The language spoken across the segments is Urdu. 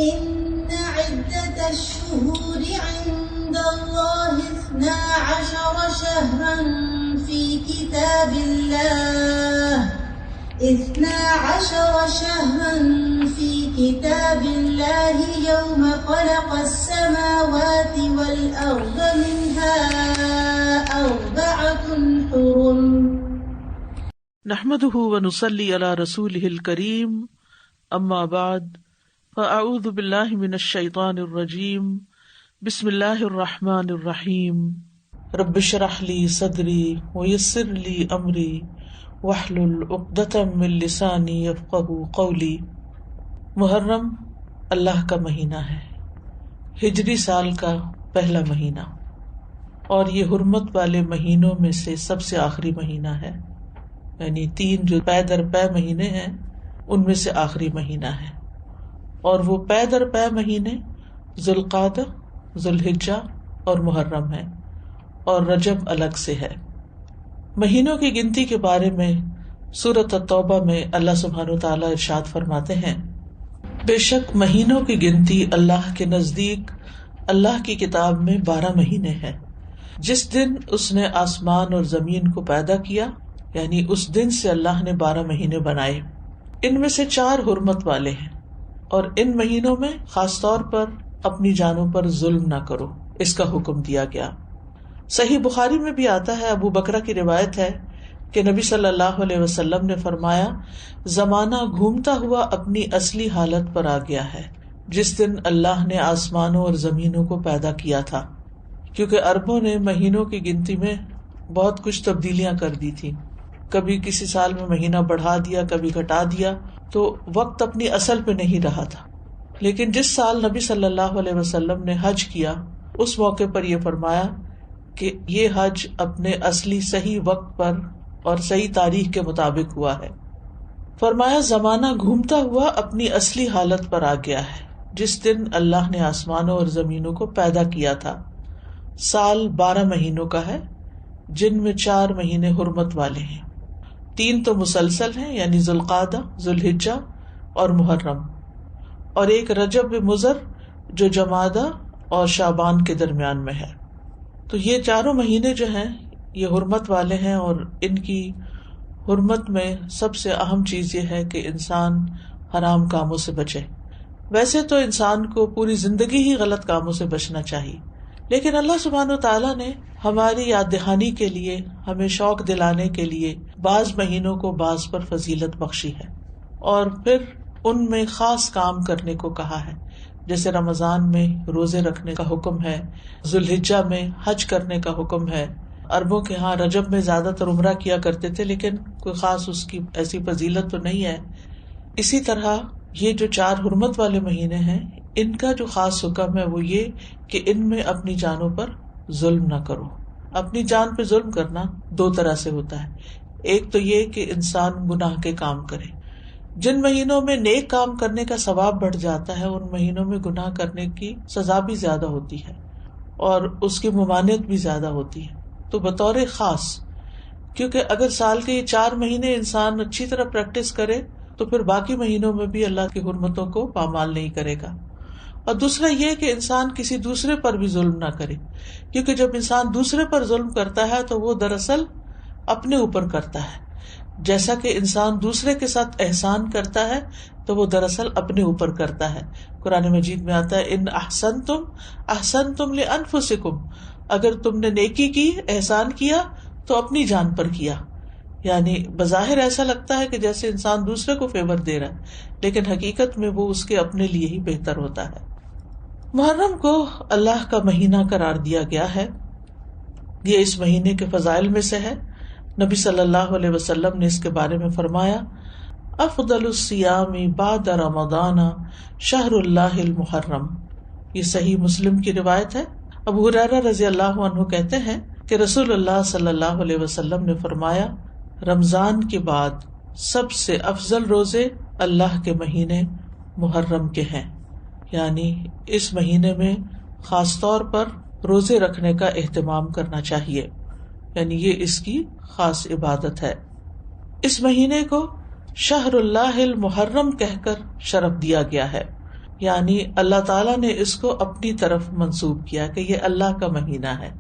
إن عدة الشهور عند الله 12 شهرا في كتاب الله 12 شهرا في كتاب الله يوم خلق السماوات والأرض منها 4 حرم نحمده ونصلي على رسوله الكريم اما بعد فاعوذ باللہ من الشیطان الرجیم بسم اللہ الرحمن الرحیم رب اشرح لی صدری ویسر لی امری واحلل عقدۃ من لسانی یفقہوا قولی۔ محرم اللہ کا مہینہ ہے، ہجری سال کا پہلا مہینہ، اور یہ حرمت والے مہینوں میں سے سب سے آخری مہینہ ہے، یعنی 3 جو پے در پے مہینے ہیں ان میں سے آخری مہینہ ہے، اور وہ پے در پے مہینے ذوالقعدہ، ذوالحجہ اور محرم ہیں، اور رجب الگ سے ہے۔ مہینوں کی گنتی کے بارے میں سورۃ التوبہ میں اللہ سبحانہ وتعالیٰ ارشاد فرماتے ہیں، بے شک مہینوں کی گنتی اللہ کے نزدیک اللہ کی کتاب میں 12 مہینے ہیں، جس دن اس نے آسمان اور زمین کو پیدا کیا، یعنی اس دن سے اللہ نے 12 مہینے بنائے۔ ان میں سے 4 حرمت والے ہیں، اور ان مہینوں میں خاص طور پر اپنی جانوں پر ظلم نہ کرو، اس کا حکم دیا گیا۔ صحیح بخاری میں بھی آتا ہے، ابو بکرہ کی روایت ہے کہ نبی صلی اللہ علیہ وسلم نے فرمایا، زمانہ گھومتا ہوا اپنی اصلی حالت پر آ گیا ہے جس دن اللہ نے آسمانوں اور زمینوں کو پیدا کیا تھا، کیونکہ عربوں نے مہینوں کی گنتی میں بہت کچھ تبدیلیاں کر دی تھی، کبھی کسی سال میں مہینہ بڑھا دیا، کبھی گھٹا دیا، تو وقت اپنی اصل پہ نہیں رہا تھا۔ لیکن جس سال نبی صلی اللہ علیہ وسلم نے حج کیا، اس موقع پر یہ فرمایا کہ یہ حج اپنے اصلی صحیح وقت پر اور صحیح تاریخ کے مطابق ہوا ہے۔ فرمایا، زمانہ گھومتا ہوا اپنی اصلی حالت پر آ گیا ہے جس دن اللہ نے آسمانوں اور زمینوں کو پیدا کیا تھا۔ سال 12 مہینوں کا ہے، جن میں 4 مہینے حرمت والے ہیں، 3 تو مسلسل ہیں، یعنی ذوالقعدہ، ذوالحجہ اور محرم، اور ایک رجب مضر جو جمادہ اور شعبان کے درمیان میں ہے۔ تو یہ 4 مہینے جو ہیں یہ حرمت والے ہیں، اور ان کی حرمت میں سب سے اہم چیز یہ ہے کہ انسان حرام کاموں سے بچے۔ ویسے تو انسان کو پوری زندگی ہی غلط کاموں سے بچنا چاہیے، لیکن اللہ سبحانہ وتعالیٰ نے ہماری یاد دہانی کے لیے، ہمیں شوق دلانے کے لیے بعض مہینوں کو بعض پر فضیلت بخشی ہے، اور پھر ان میں خاص کام کرنے کو کہا ہے، جیسے رمضان میں روزے رکھنے کا حکم ہے، ذوالحجہ میں حج کرنے کا حکم ہے۔ عربوں کے ہاں رجب میں زیادہ تر عمرہ کیا کرتے تھے، لیکن کوئی خاص اس کی ایسی فضیلت تو نہیں ہے۔ اسی طرح یہ جو 4 حرمت والے مہینے ہیں، ان کا جو خاص حکم ہے وہ یہ کہ ان میں اپنی جانوں پر ظلم نہ کرو۔ اپنی جان پہ ظلم کرنا 2 طرح سے ہوتا ہے، ایک تو یہ کہ انسان گناہ کے کام کرے۔ جن مہینوں میں نیک کام کرنے کا ثواب بڑھ جاتا ہے، ان مہینوں میں گناہ کرنے کی سزا بھی زیادہ ہوتی ہے اور اس کی ممانعت بھی زیادہ ہوتی ہے۔ تو بطور خاص، کیونکہ اگر سال کے یہ 4 مہینے انسان اچھی طرح پریکٹس کرے تو پھر باقی مہینوں میں بھی اللہ کی حرمتوں کو پامال نہیں کرے گا۔ اور دوسرا یہ کہ انسان کسی دوسرے پر بھی ظلم نہ کرے، کیونکہ جب انسان دوسرے پر ظلم کرتا ہے تو وہ دراصل اپنے اوپر کرتا ہے، جیسا کہ انسان دوسرے کے ساتھ احسان کرتا ہے تو وہ دراصل اپنے اوپر کرتا ہے۔ قرآن مجید میں آتا ہے، ان احسنتم احسنتم لانفسکم، اگر تم نے نیکی کی، احسان کیا تو اپنی جان پر کیا۔ یعنی بظاہر ایسا لگتا ہے کہ جیسے انسان دوسرے کو فیور دے رہا ہے، لیکن حقیقت میں وہ اس کے اپنے لیے ہی بہتر ہوتا ہے۔ محرم کو اللہ کا مہینہ قرار دیا گیا ہے، یہ اس مہینے کے فضائل میں سے ہے۔ نبی صلی اللہ علیہ وسلم نے اس کے بارے میں فرمایا، افضل الصیام بعد رمضان شہر اللہ المحرم۔ یہ صحیح مسلم کی روایت ہے۔ ابو ہریرہ رضی اللہ عنہ کہتے ہیں کہ رسول اللہ صلی اللہ علیہ وسلم نے فرمایا، رمضان کے بعد سب سے افضل روزے اللہ کے مہینے محرم کے ہیں، یعنی اس مہینے میں خاص طور پر روزے رکھنے کا اہتمام کرنا چاہیے، یعنی یہ اس کی خاص عبادت ہے۔ اس مہینے کو شہر اللہ المحرم کہہ کر شرف دیا گیا ہے، یعنی اللہ تعالیٰ نے اس کو اپنی طرف منسوب کیا کہ یہ اللہ کا مہینہ ہے.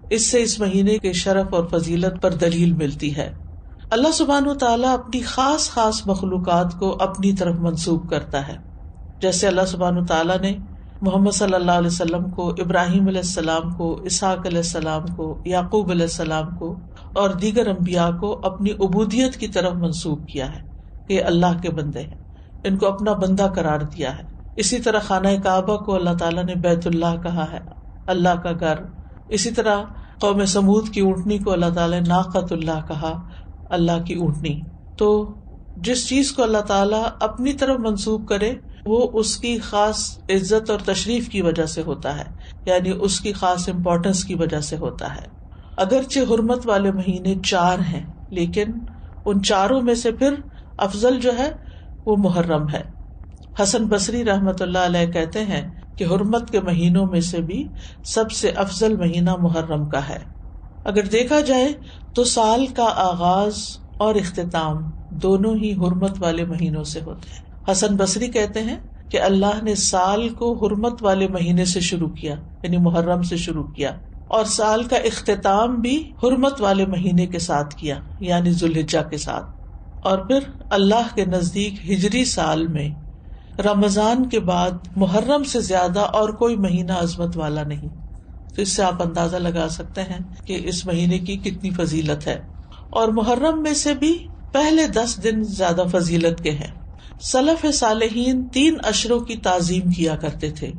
اس سے اس مہینے کے شرف اور فضیلت پر دلیل ملتی ہے. اللہ سبحانہ تعالیٰ اپنی خاص خاص مخلوقات کو اپنی طرف منسوب کرتا ہے. جیسے اللہ سبحانہ تعالیٰ نے محمد صلی اللہ علیہ وسلم کو، ابراہیم علیہ السلام کو، اسحاق علیہ السلام کو، یعقوب علیہ السلام کو اور دیگر انبیاء کو اپنی عبودیت کی طرف منسوب کیا ہے کہ یہ اللہ کے بندے ہیں، ان کو اپنا بندہ قرار دیا ہے. اسی طرح خانہ کعبہ کو اللہ تعالیٰ نے بیت اللہ کہا ہے، اللہ کا گھر. اسی طرح قوم سمود کی اونٹنی کو اللہ تعالیٰ نے ناقۃ اللہ کہا، اللہ کی اونٹنی. تو جس چیز کو اللہ تعالیٰ اپنی طرف منسوب کرے وہ اس کی خاص عزت اور تشریف کی وجہ سے ہوتا ہے، یعنی اس کی خاص امپورٹنس کی وجہ سے ہوتا ہے. اگرچہ حرمت والے مہینے 4 ہیں، لیکن ان چاروں میں سے پھر افضل جو ہے وہ محرم ہے. حسن بصری رحمت اللہ علیہ کہتے ہیں کہ حرمت کے مہینوں میں سے بھی سب سے افضل مہینہ محرم کا ہے. اگر دیکھا جائے تو سال کا آغاز اور اختتام دونوں ہی حرمت والے مہینوں سے ہوتے ہیں. حسن بصری کہتے ہیں کہ اللہ نے سال کو حرمت والے مہینے سے شروع کیا، یعنی محرم سے شروع کیا، اور سال کا اختتام بھی حرمت والے مہینے کے ساتھ کیا، یعنی ذوالحجہ کے ساتھ. اور پھر اللہ کے نزدیک ہجری سال میں رمضان کے بعد محرم سے زیادہ اور کوئی مہینہ عظمت والا نہیں. تو اس سے آپ اندازہ لگا سکتے ہیں کہ اس مہینے کی کتنی فضیلت ہے. اور محرم میں سے بھی پہلے 10 دن زیادہ فضیلت کے ہیں. سلف صالحین 3 اشروں کی تعظیم کیا کرتے تھے.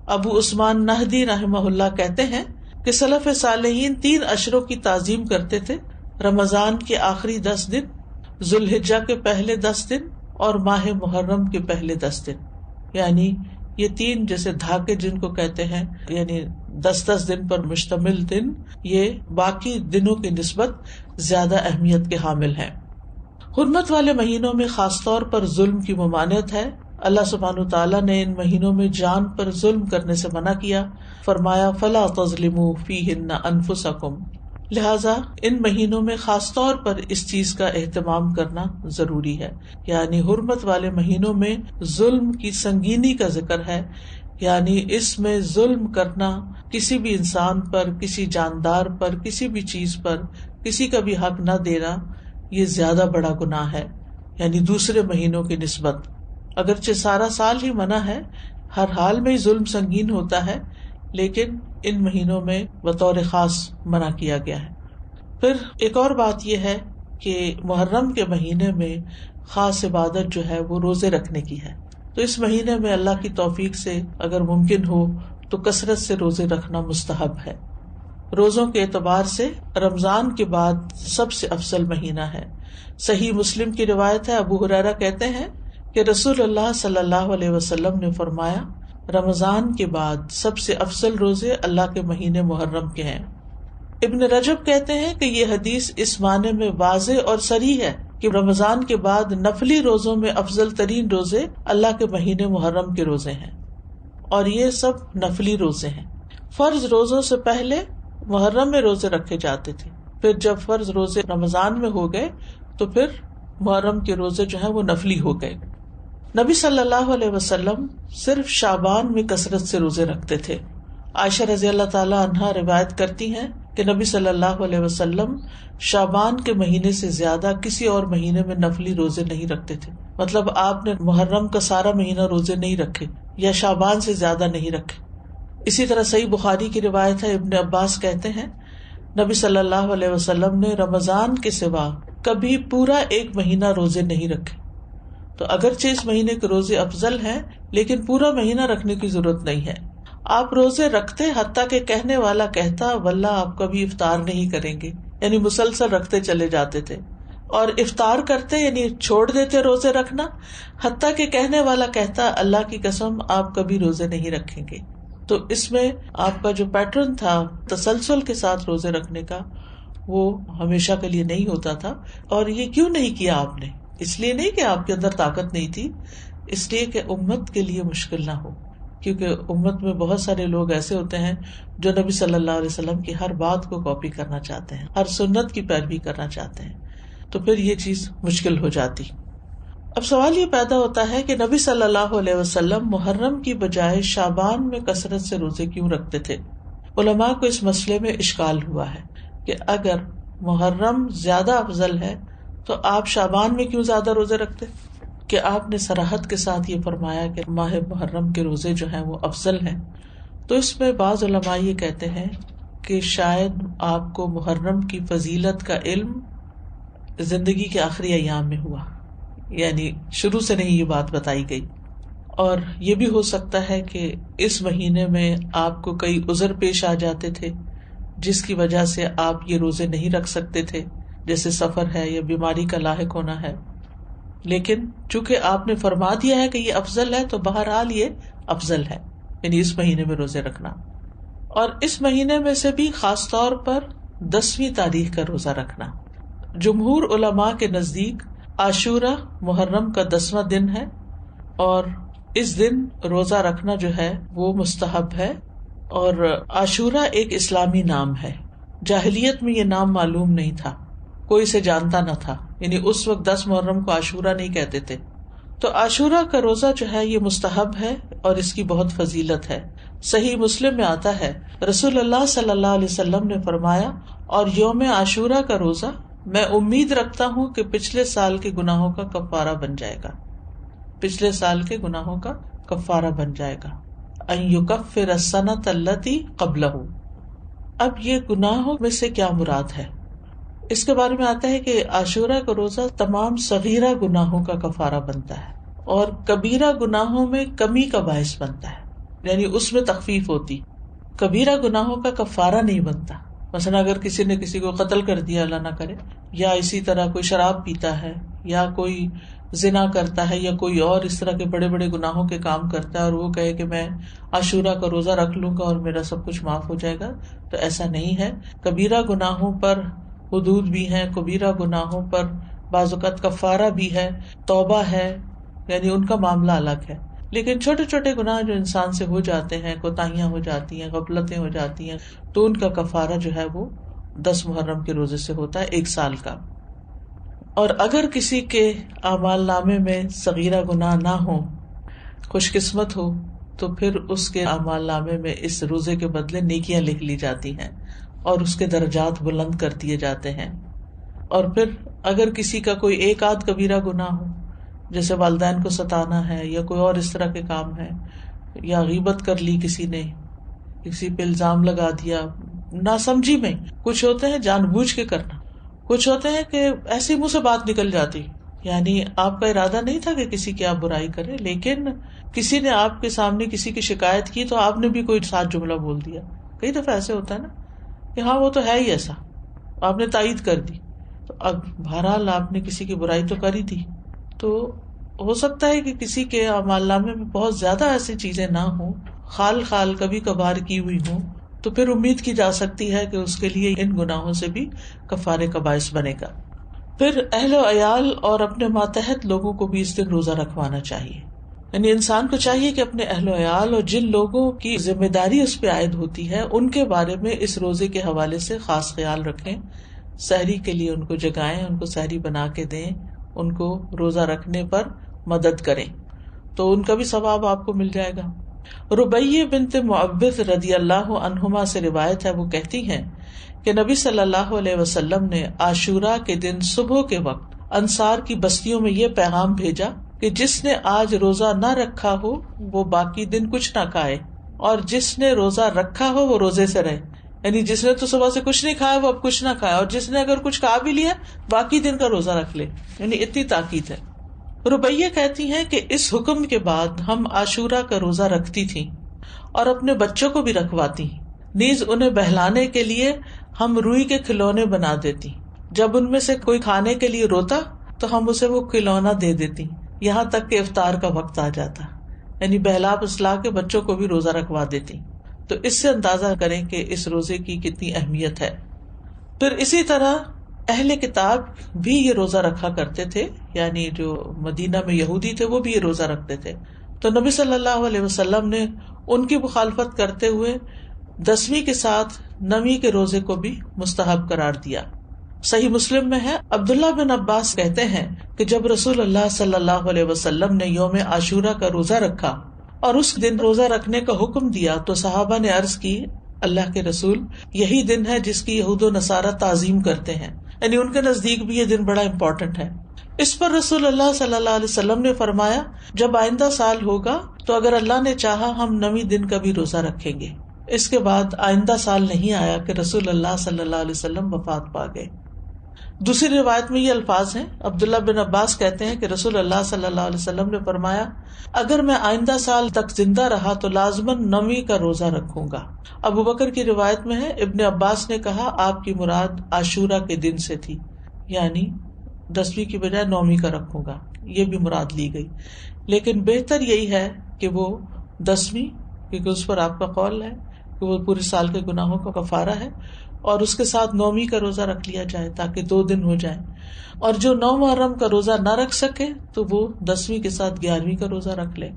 ابو عثمان نہدی رحمہ اللہ کہتے ہیں کہ سلف صالحین 3 اشروں کی تعظیم کرتے تھے: رمضان کے آخری 10 دن، ذوالحجہ کے پہلے 10 دن اور ماہ محرم کے پہلے 10 دن. یعنی یہ 3 جیسے دھاکے جن کو کہتے ہیں، یعنی 10 دن پر مشتمل دن، یہ باقی دنوں کی نسبت زیادہ اہمیت کے حامل ہیں. حرمت والے مہینوں میں خاص طور پر ظلم کی ممانعت ہے. اللہ سبحانہ تعالیٰ نے ان مہینوں میں جان پر ظلم کرنے سے منع کیا. فرمایا فَلَا تَظْلِمُوا فِيهِنَّ أَنفُسَكُمْ، لہذا ان مہینوں میں خاص طور پر اس چیز کا اہتمام کرنا ضروری ہے. یعنی حرمت والے مہینوں میں ظلم کی سنگینی کا ذکر ہے، یعنی اس میں ظلم کرنا، کسی بھی انسان پر، کسی جاندار پر، کسی بھی چیز پر کسی کا بھی حق نہ دینا، یہ زیادہ بڑا گناہ ہے. یعنی دوسرے مہینوں کی نسبت اگرچہ سارا سال ہی منع ہے، ہر حال میں ظلم سنگین ہوتا ہے، لیکن ان مہینوں میں بطور خاص منع کیا گیا ہے. پھر ایک اور بات یہ ہے کہ محرم کے مہینے میں خاص عبادت جو ہے وہ روزے رکھنے کی ہے. تو اس مہینے میں اللہ کی توفیق سے اگر ممکن ہو تو کثرت سے روزے رکھنا مستحب ہے. روزوں کے اعتبار سے رمضان کے بعد سب سے افضل مہینہ ہے. صحیح مسلم کی روایت ہے، ابو ہریرہ کہتے ہیں کہ رسول اللہ صلی اللہ علیہ وسلم نے فرمایا، رمضان کے بعد سب سے افضل روزے اللہ کے مہینے محرم کے ہیں. ابن رجب کہتے ہیں کہ یہ حدیث اس معنی میں واضح اور صریح ہے کہ رمضان کے بعد نفلی روزوں میں افضل ترین روزے اللہ کے مہینے محرم کے روزے ہیں، اور یہ سب نفلی روزے ہیں. فرض روزوں سے پہلے محرم میں روزے رکھے جاتے تھے، پھر جب فرض روزے رمضان میں ہو گئے تو پھر محرم کے روزے جو ہیں وہ نفلی ہو گئے. نبی صلی اللہ علیہ وسلم صرف شعبان میں کثرت سے روزے رکھتے تھے. عائشہ رضی اللہ تعالی عنہا روایت کرتی ہیں کہ نبی صلی اللہ علیہ وسلم شعبان کے مہینے سے زیادہ کسی اور مہینے میں نفلی روزے نہیں رکھتے تھے. مطلب آپ نے محرم کا سارا مہینہ روزے نہیں رکھے یا شعبان سے زیادہ نہیں رکھے. اسی طرح صحیح بخاری کی روایت ہے، ابن عباس کہتے ہیں نبی صلی اللہ علیہ وسلم نے رمضان کے سوا کبھی پورا 1 مہینہ روزے نہیں رکھے. تو اگرچہ اس مہینے کے روزے افضل ہیں لیکن پورا مہینہ رکھنے کی ضرورت نہیں ہے. آپ روزے رکھتے حتیٰ کہ کہنے والا کہتا واللہ آپ کبھی افطار نہیں کریں گے، یعنی مسلسل رکھتے چلے جاتے تھے. اور افطار کرتے یعنی چھوڑ دیتے روزے رکھنا حتیٰ کہ کہنے والا کہتا اللہ کی قسم آپ کبھی روزے نہیں رکھیں گے. تو اس میں آپ کا جو پیٹرن تھا تسلسل کے ساتھ روزے رکھنے کا وہ ہمیشہ کے لیے نہیں ہوتا تھا. اور یہ کیوں نہیں کیا آپ نے؟ اس لیے نہیں کہ آپ کے اندر طاقت نہیں تھی، اس لیے کہ امت کے لیے مشکل نہ ہو، کیونکہ امت میں بہت سارے لوگ ایسے ہوتے ہیں جو نبی صلی اللہ علیہ وسلم کی ہر بات کو کاپی کرنا چاہتے ہیں، ہر سنت کی پیروی کرنا چاہتے ہیں، تو پھر یہ چیز مشکل ہو جاتی. اب سوال یہ پیدا ہوتا ہے کہ نبی صلی اللہ علیہ وسلم محرم کی بجائے شعبان میں کثرت سے روزے کیوں رکھتے تھے؟ علماء کو اس مسئلے میں اشکال ہوا ہے کہ اگر محرم زیادہ افضل ہے تو آپ شعبان میں کیوں زیادہ روزے رکھتے؟ کہ آپ نے صراحت کے ساتھ یہ فرمایا کہ ماہ محرم کے روزے جو ہیں وہ افضل ہیں، تو اس میں بعض علماء یہ کہتے ہیں کہ شاید آپ کو محرم کی فضیلت کا علم زندگی کے آخری ایام میں ہوا، یعنی شروع سے نہیں یہ بات بتائی گئی، اور یہ بھی ہو سکتا ہے کہ اس مہینے میں آپ کو کئی عذر پیش آ جاتے تھے جس کی وجہ سے آپ یہ روزے نہیں رکھ سکتے تھے، جیسے سفر ہے یا بیماری کا لاحق ہونا ہے، لیکن چونکہ آپ نے فرما دیا ہے کہ یہ افضل ہے تو بہرحال یہ افضل ہے، یعنی اس مہینے میں روزے رکھنا۔ اور اس مہینے میں سے بھی خاص طور پر 10ویں تاریخ کا روزہ رکھنا۔ جمہور علماء کے نزدیک عاشورہ محرم کا 10واں دن ہے، اور اس دن روزہ رکھنا جو ہے وہ مستحب ہے، اور عاشورہ ایک اسلامی نام ہے، جاہلیت میں یہ نام معلوم نہیں تھا، کوئی اسے جانتا نہ تھا، یعنی اس وقت 10 محرم کو عاشورہ نہیں کہتے تھے۔ تو عاشورہ کا روزہ جو ہے یہ مستحب ہے اور اس کی بہت فضیلت ہے۔ صحیح مسلم میں آتا ہے رسول اللہ صلی اللہ علیہ وسلم نے فرمایا، اور یوم عاشورہ کا روزہ میں امید رکھتا ہوں کہ پچھلے سال کے گناہوں کا کفارہ بن جائے گا، پچھلے سال کے گناہوں کا کفارہ بن جائے گا۔ ان یکفر السنۃ التی قبلہ، اب یہ گناہوں میں سے کیا مراد ہے؟ اس کے بارے میں آتا ہے کہ عاشورہ کا روزہ تمام صغیرہ گناہوں کا کفارہ بنتا ہے اور کبیرہ گناہوں میں کمی کا باعث بنتا ہے، یعنی اس میں تخفیف ہوتی، کبیرہ گناہوں کا کفارہ نہیں بنتا۔ مثلا اگر کسی نے کسی کو قتل کر دیا، اللہ نہ کرے، یا اسی طرح کوئی شراب پیتا ہے، یا کوئی زنا کرتا ہے، یا کوئی اور اس طرح کے بڑے بڑے گناہوں کے کام کرتا ہے، اور وہ کہے کہ میں عاشورہ کا روزہ رکھ لوں گا اور میرا سب کچھ معاف ہو جائے گا، تو ایسا نہیں ہے۔ کبیرہ گناہوں پر حدود بھی ہیں، کبیرہ گناہوں پر بعض اوقات کفارہ بھی ہے، توبہ ہے، یعنی ان کا معاملہ الگ ہے۔ لیکن چھوٹے چھوٹے گناہ جو انسان سے ہو جاتے ہیں، کوتاہیاں ہو جاتی ہیں، غفلتیں ہو جاتی ہیں، تو ان کا کفارہ جو ہے وہ 10 محرم کے روزے سے ہوتا ہے، 1 سال کا۔ اور اگر کسی کے اعمال نامے میں صغیرہ گناہ نہ ہو، خوش قسمت ہو، تو پھر اس کے اعمال نامے میں اس روزے کے بدلے نیکیاں لکھ لی جاتی ہیں اور اس کے درجات بلند کر دیے جاتے ہیں۔ اور پھر اگر کسی کا کوئی ایک آدھ کبیرہ گناہ ہو، جیسے والدین کو ستانا ہے یا کوئی اور اس طرح کے کام ہے، یا غیبت کر لی کسی نے، کسی پہ الزام لگا دیا ناسمجھی میں، کچھ ہوتے ہیں جان بوجھ کے کرنا، کچھ ہوتے ہیں کہ ایسے منہ سے بات نکل جاتی، یعنی آپ کا ارادہ نہیں تھا کہ کسی کی آپ برائی کریں، لیکن کسی نے آپ کے سامنے کسی کی شکایت کی تو آپ نے بھی کوئی ساتھ جملہ بول دیا۔ کئی دفعہ ایسے ہوتا ہے نا کہ ہاں وہ تو ہے ہی ایسا، آپ نے تائید کر دی، تو اب بہرحال آپ نے کسی کی برائی تو کر ہی دی، تو ہو سکتا ہے کہ کسی کے اعمال نامے میں بہت زیادہ ایسی چیزیں نہ ہوں، خال خال کبھی کبھار کی ہوئی ہوں، تو پھر امید کی جا سکتی ہے کہ اس کے لیے ان گناہوں سے بھی کفارے کا باعث بنے گا۔ پھر اہل و عیال اور اپنے ماتحت لوگوں کو بھی اس دن روزہ رکھوانا چاہیے، یعنی انسان کو چاہیے کہ اپنے اہل و عیال اور جن لوگوں کی ذمہ داری اس پہ عائد ہوتی ہے ان کے بارے میں اس روزے کے حوالے سے خاص خیال رکھیں، سحری کے لیے ان کو جگائیں، ان کو سحری بنا کے دیں، ان کو روزہ رکھنے پر مدد کریں، تو ان کا بھی ثواب آپ کو مل جائے گا۔ ربیہ بنت معوذ رضی اللہ عنہما سے روایت ہے، وہ کہتی ہیں کہ نبی صلی اللہ علیہ وسلم نے عاشورہ کے دن صبح کے وقت انصار کی بستیوں میں یہ پیغام بھیجا کہ جس نے آج روزہ نہ رکھا ہو وہ باقی دن کچھ نہ کھائے، اور جس نے روزہ رکھا ہو وہ روزے سے رہے، یعنی جس نے تو صبح سے کچھ نہیں کھایا وہ اب کچھ نہ کھائے، اور جس نے اگر کچھ کھا بھی لیا باقی دن کا روزہ رکھ لے، یعنی اتنی تاکید ہے۔ ربیہ کہتی ہیں کہ اس حکم کے بعد ہم عاشورہ کا روزہ رکھتی تھیں اور اپنے بچوں کو بھی رکھواتی، نیز انہیں بہلانے کے لیے ہم روئی کے کھلونے بنا دیتی، جب ان میں سے کوئی کھانے کے لیے روتا تو ہم اسے وہ کھلونا دے دیتی، یہاں تک کہ افطار کا وقت آ جاتا، یعنی بہلا پسلا کے بچوں کو بھی روزہ رکھوا دیتی۔ تو اس سے اندازہ کریں کہ اس روزے کی کتنی اہمیت ہے۔ پھر اسی طرح اہل کتاب بھی یہ روزہ رکھا کرتے تھے، یعنی جو مدینہ میں یہودی تھے وہ بھی یہ روزہ رکھتے تھے، تو نبی صلی اللہ علیہ وسلم نے ان کی مخالفت کرتے ہوئے 10ویں کے ساتھ 9ویں کے روزے کو بھی مستحب قرار دیا۔ صحیح مسلم میں ہے، عبداللہ بن عباس کہتے ہیں کہ جب رسول اللہ صلی اللہ علیہ وسلم نے یوم عاشورہ کا روزہ رکھا اور اس دن روزہ رکھنے کا حکم دیا تو صحابہ نے عرض کی، اللہ کے رسول، یہی دن ہے جس کی یہود و نصارہ تعظیم کرتے ہیں، یعنی ان کے نزدیک بھی یہ دن بڑا امپورٹنٹ ہے۔ اس پر رسول اللہ صلی اللہ علیہ وسلم نے فرمایا، جب آئندہ سال ہوگا تو اگر اللہ نے چاہا ہم 9 دن کا بھی روزہ رکھیں گے۔ اس کے بعد آئندہ سال نہیں آیا کہ رسول اللہ صلی اللہ علیہ وسلم وفات پا گئے۔ دوسری روایت میں یہ الفاظ ہیں، عبداللہ بن عباس کہتے ہیں کہ رسول اللہ صلی اللہ علیہ وسلم نے فرمایا، اگر میں آئندہ سال تک زندہ رہا تو لازماً 9 کا روزہ رکھوں گا۔ ابو بکر کی روایت میں ہے، ابن عباس نے کہا آپ کی مراد عاشورہ کے دن سے تھی، یعنی 10ویں کی بجائے 9 کا رکھوں گا، یہ بھی مراد لی گئی، لیکن بہتر یہی ہے کہ وہ 10ویں، کیونکہ اس پر آپ کا قول ہے کہ وہ پورے سال کے گناہوں کا کفارہ ہے، اور اس کے ساتھ 9 کا روزہ رکھ لیا جائے تاکہ 2 دن ہو جائیں، اور جو 9 محرم کا روزہ نہ رکھ سکے تو وہ 10ویں کے ساتھ 11ویں کا روزہ رکھ لے۔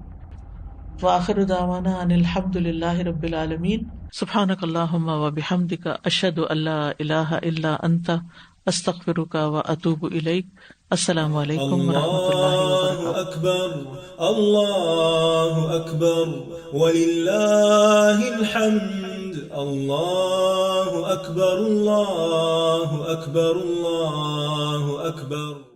وآخر دعوانا ان الحمد للہ رب العالمین۔ سبحانک اللہم وبحمدک، اشہد ان لا الہ الا انت، استغفرک واتوب الیک۔ السلام علیکم ورحمۃ اللہ وبرکاتہ۔ اکبر اللہ اکبر وللہ الحمد، اللہ اکبر اللہ اکبر اللہ اکبر۔